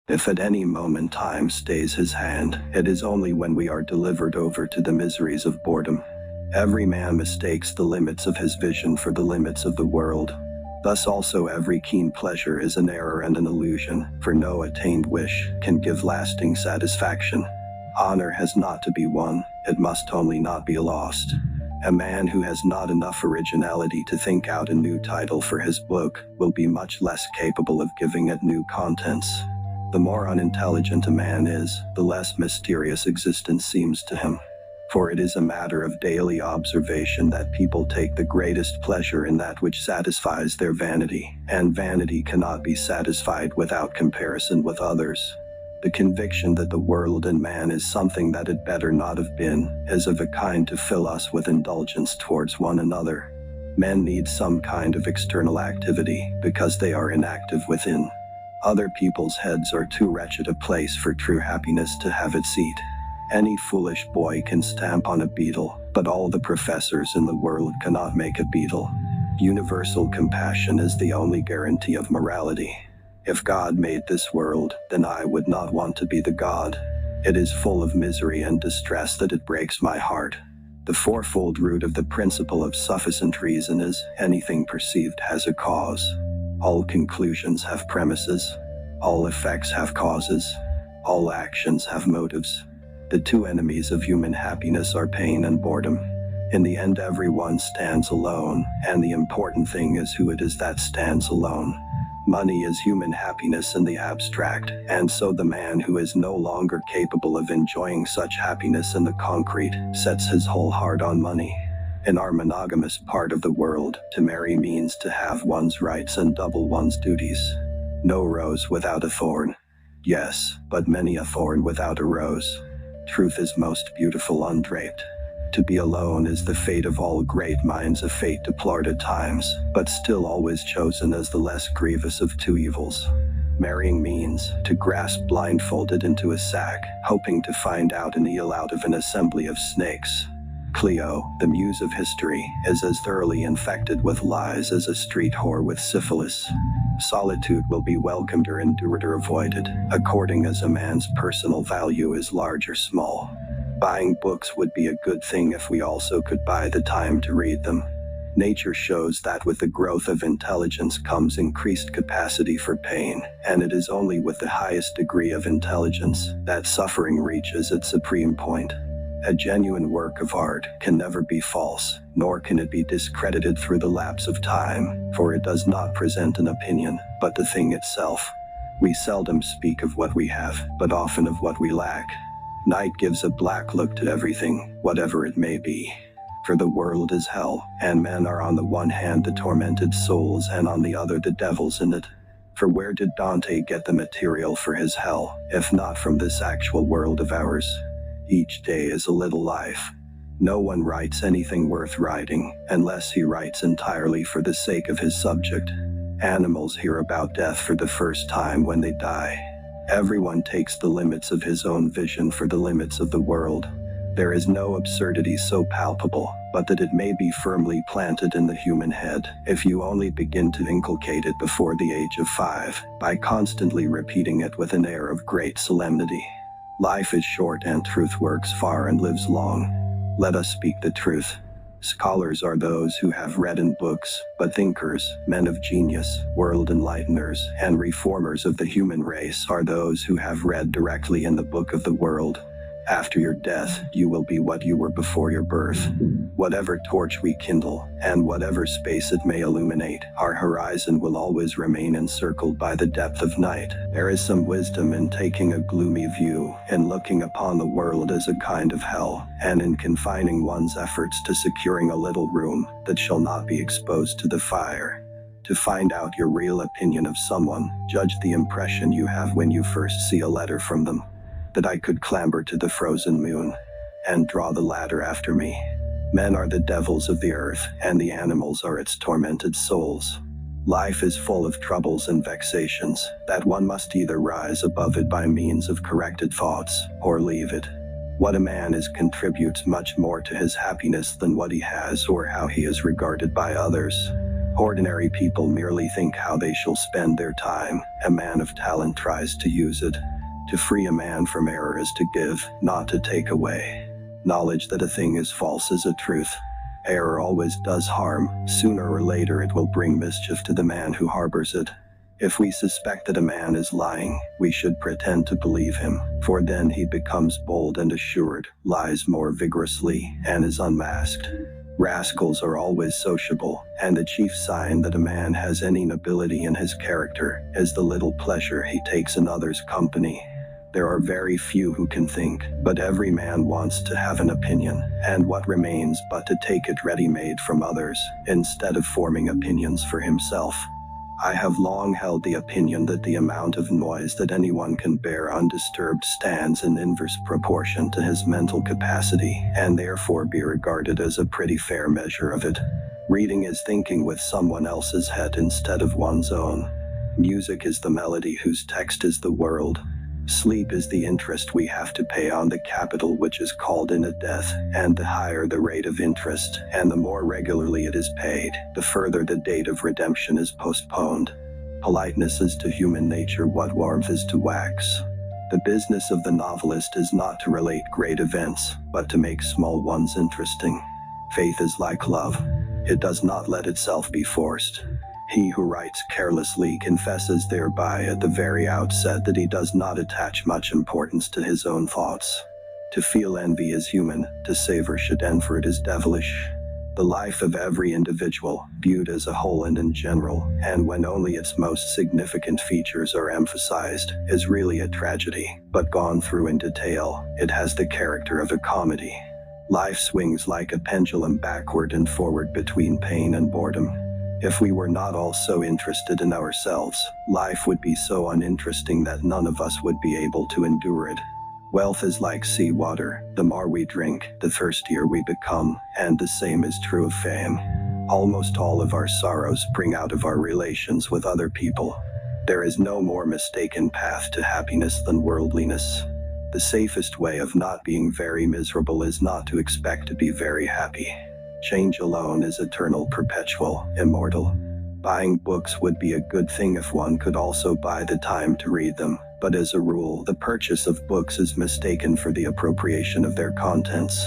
If at any moment time stays his hand, it is only when we are delivered over to the miseries of boredom. Every man mistakes the limits of his vision for the limits of the world. Thus also every keen pleasure is an error and an illusion, for no attained wish can give lasting satisfaction. Honor has not to be won, it must only not be lost. A man who has not enough originality to think out a new title for his book will be much less capable of giving it new contents. The more unintelligent a man is, the less mysterious existence seems to him. For it is a matter of daily observation that people take the greatest pleasure in that which satisfies their vanity, and vanity cannot be satisfied without comparison with others. The conviction that the world and man is something that it better not have been, is of a kind to fill us with indulgence towards one another. Men need some kind of external activity, because they are inactive within. Other people's heads are too wretched a place for true happiness to have its seat. Any foolish boy can stamp on a beetle, but all the professors in the world cannot make a beetle. Universal compassion is the only guarantee of morality. If God made this world, then I would not want to be the God. It is full of misery and distress that it breaks my heart. The fourfold root of the principle of sufficient reason is, anything perceived has a cause. All conclusions have premises. All effects have causes. All actions have motives. The two enemies of human happiness are pain and boredom. In the end, everyone stands alone, and the important thing is who it is that stands alone. Money is human happiness in the abstract, and so the man who is no longer capable of enjoying such happiness in the concrete sets his whole heart on money. In our monogamous part of the world, to marry means to have one's rights and double one's duties. No rose without a thorn. Yes, but many a thorn without a rose. Truth is most beautiful undraped. To be alone is the fate of all great minds, a fate deplored at times, but still always chosen as the less grievous of two evils. Marrying means to grasp blindfolded into a sack, hoping to find out an eel out of an assembly of snakes. Clio, the muse of history, is as thoroughly infected with lies as a street whore with syphilis. Solitude will be welcomed or endured or avoided, according as a man's personal value is large or small. Buying books would be a good thing if we also could buy the time to read them. Nature shows that with the growth of intelligence comes increased capacity for pain, and it is only with the highest degree of intelligence that suffering reaches its supreme point. A genuine work of art can never be false, nor can it be discredited through the lapse of time, for it does not present an opinion, but the thing itself. We seldom speak of what we have, but often of what we lack. Night gives a black look to everything, whatever it may be. For the world is hell, and men are on the one hand the tormented souls and on the other the devils in it. For where did Dante get the material for his hell, if not from this actual world of ours? Each day is a little life. No one writes anything worth writing, unless he writes entirely for the sake of his subject. Animals hear about death for the first time when they die. Everyone takes the limits of his own vision for the limits of the world. There is no absurdity so palpable, but that it may be firmly planted in the human head, if you only begin to inculcate it before the age of 5, by constantly repeating it with an air of great solemnity. Life is short and truth works far and lives long. Let us speak the truth. Scholars are those who have read in books, but thinkers, men of genius, world enlighteners, and reformers of the human race are those who have read directly in the book of the world. After your death, you will be what you were before your birth. Whatever torch we kindle, and whatever space it may illuminate, our horizon will always remain encircled by the depth of night. There is some wisdom in taking a gloomy view, in looking upon the world as a kind of hell, and in confining one's efforts to securing a little room that shall not be exposed to the fire. To find out your real opinion of someone, judge the impression you have when you first see a letter from them. That I could clamber to the frozen moon, and draw the ladder after me. Men are the devils of the earth, and the animals are its tormented souls. Life is full of troubles and vexations, that one must either rise above it by means of corrected thoughts, or leave it. What a man is contributes much more to his happiness than what he has or how he is regarded by others. Ordinary people merely think how they shall spend their time. A man of talent tries to use it. To free a man from error is to give, not to take away. Knowledge that a thing is false is a truth. Error always does harm. Sooner or later it will bring mischief to the man who harbors it. If we suspect that a man is lying, we should pretend to believe him, for then he becomes bold and assured, lies more vigorously, and is unmasked. Rascals are always sociable, and the chief sign that a man has any nobility in his character is the little pleasure he takes in others' company. There are very few who can think, but every man wants to have an opinion, and what remains but to take it ready-made from others, instead of forming opinions for himself. I have long held the opinion that the amount of noise that anyone can bear undisturbed stands in inverse proportion to his mental capacity, and therefore be regarded as a pretty fair measure of it. Reading is thinking with someone else's head instead of one's own. Music is the melody whose text is the world. Sleep is the interest we have to pay on the capital which is called in a death, and the higher the rate of interest, and the more regularly it is paid, the further the date of redemption is postponed. Politeness is to human nature what warmth is to wax. The business of the novelist is not to relate great events, but to make small ones interesting. Faith is like love. It does not let itself be forced. He who writes carelessly confesses thereby at the very outset that he does not attach much importance to his own thoughts. To feel envy is human, to savor schadenfreude is devilish. The life of every individual, viewed as a whole and in general, and when only its most significant features are emphasized, is really a tragedy, but gone through in detail, it has the character of a comedy. Life swings like a pendulum backward and forward between pain and boredom. If we were not all so interested in ourselves, life would be so uninteresting that none of us would be able to endure it. Wealth is like seawater. The more we drink, the thirstier we become, and the same is true of fame. Almost all of our sorrows spring out of our relations with other people. There is no more mistaken path to happiness than worldliness. The safest way of not being very miserable is not to expect to be very happy. Change alone is eternal, perpetual, immortal. Buying books would be a good thing if one could also buy the time to read them, but as a rule, the purchase of books is mistaken for the appropriation of their contents.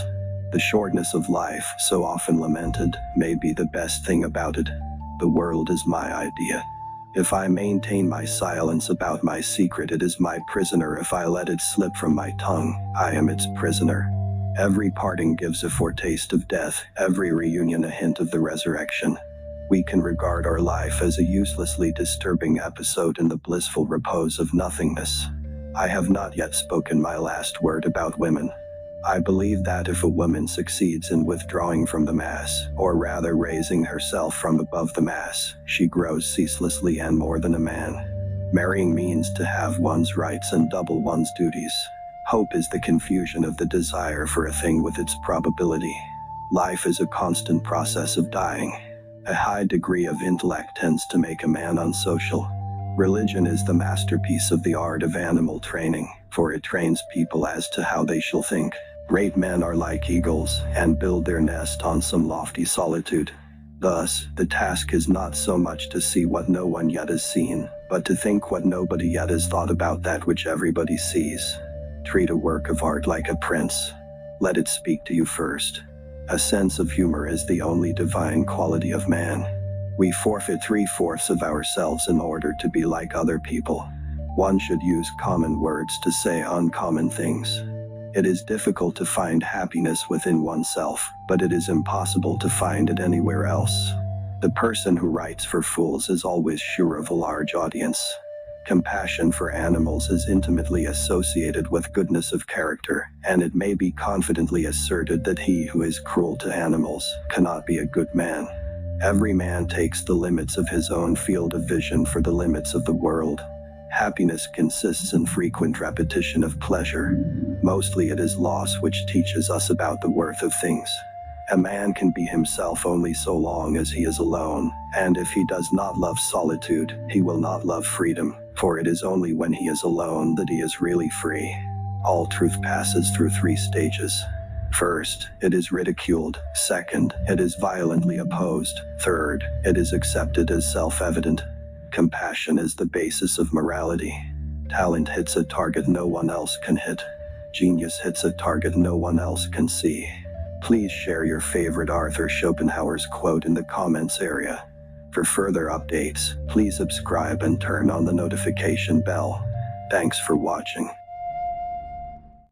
The shortness of life, so often lamented, may be the best thing about it. The world is my idea. If I maintain my silence about my secret, it is my prisoner. If I let it slip from my tongue, I am its prisoner. Every parting gives a foretaste of death, every reunion a hint of the resurrection. We can regard our life as a uselessly disturbing episode in the blissful repose of nothingness. I have not yet spoken my last word about women. I believe that if a woman succeeds in withdrawing from the mass, or rather raising herself from above the mass, she grows ceaselessly and more than a man. Marrying means to have one's rights and double one's duties. Hope is the confusion of the desire for a thing with its probability. Life is a constant process of dying. A high degree of intellect tends to make a man unsocial. Religion is the masterpiece of the art of animal training, for it trains people as to how they shall think. Great men are like eagles, and build their nest on some lofty solitude. Thus, the task is not so much to see what no one yet has seen, but to think what nobody yet has thought about that which everybody sees. Treat a work of art like a prince. Let it speak to you first. A sense of humor is the only divine quality of man. We forfeit 3/4 of ourselves in order to be like other people. One should use common words to say uncommon things. It is difficult to find happiness within oneself, but it is impossible to find it anywhere else. The person who writes for fools is always sure of a large audience. Compassion for animals is intimately associated with goodness of character, and it may be confidently asserted that he who is cruel to animals cannot be a good man. Every man takes the limits of his own field of vision for the limits of the world. Happiness consists in frequent repetition of pleasure. Mostly it is loss which teaches us about the worth of things. A man can be himself only so long as he is alone, and if he does not love solitude, he will not love freedom, for it is only when he is alone that he is really free. All truth passes through 3 stages. First, it is ridiculed. Second, it is violently opposed. Third, it is accepted as self-evident. Compassion is the basis of morality. Talent hits a target no one else can hit. Genius hits a target no one else can see. Please share your favorite Arthur Schopenhauer's quote in the comments area. For further updates, please subscribe and turn on the notification bell. Thanks for watching.